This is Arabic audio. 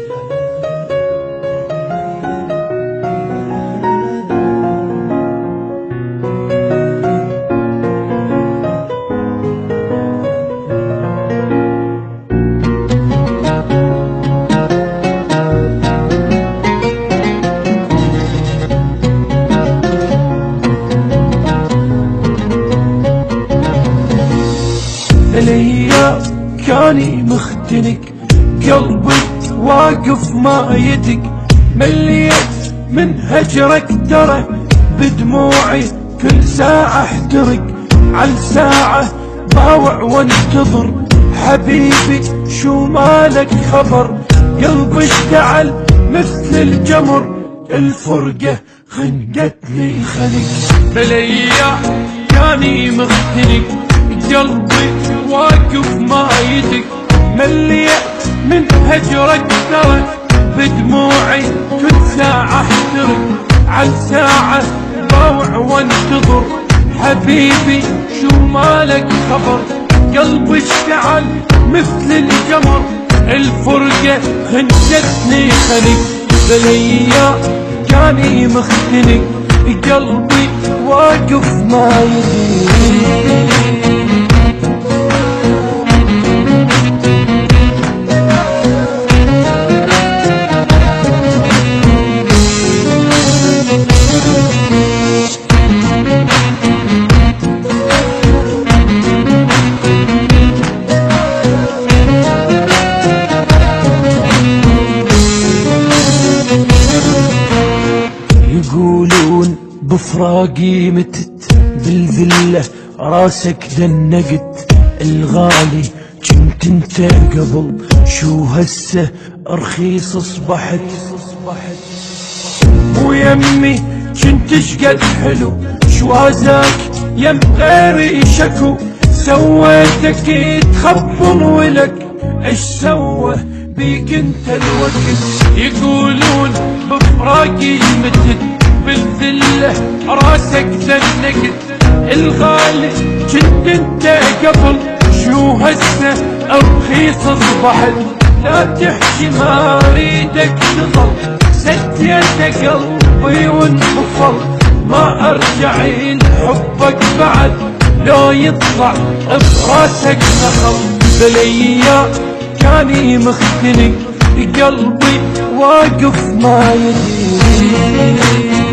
الايام كاني مختنق، قلبي واقف ما يدق، مليت من هجرك ترى بدموعي كل ساعة احترق، عن ساعة باوع وانتظر حبيبي شو مالك خبر، قلبي اشتعل مثل الجمر، الفرقة خنقتني خنق. بالايام كاني مختنق، قلبي واقف ما يدق، مليت من هجرك ترى بدموعي كل ساعة احترق، عن ساعة باوع وانتظر حبيبي شو مالك خبر، قلبي اشتعل مثل الجمر، الفرقة خنقتني خنق. بالايام كاني مختنق، قلبي واقف ما يدق. يقولون بفراقي متت، بالذلة راسك دنقت، الغالي كنت انت قبل شو هسه رخيص اصبحت، ويمي كنت شقد حلو شو هزاك يم غيري شكو، سويتك تخبل ولك ايش سوى بيك انت الوقت، يقولون بفراقي متت، بالذلة راسك دنقت، الغالي كنت انت قبل شو هسه رخيص اصبحت، لا تحكي ما اريدك تظل، سديت قلبي وانفصل، ما ارجع لحبك بعد لو يطلع براسك نخل. بالايام كاني مختنق، قلبي واقف ما يدري.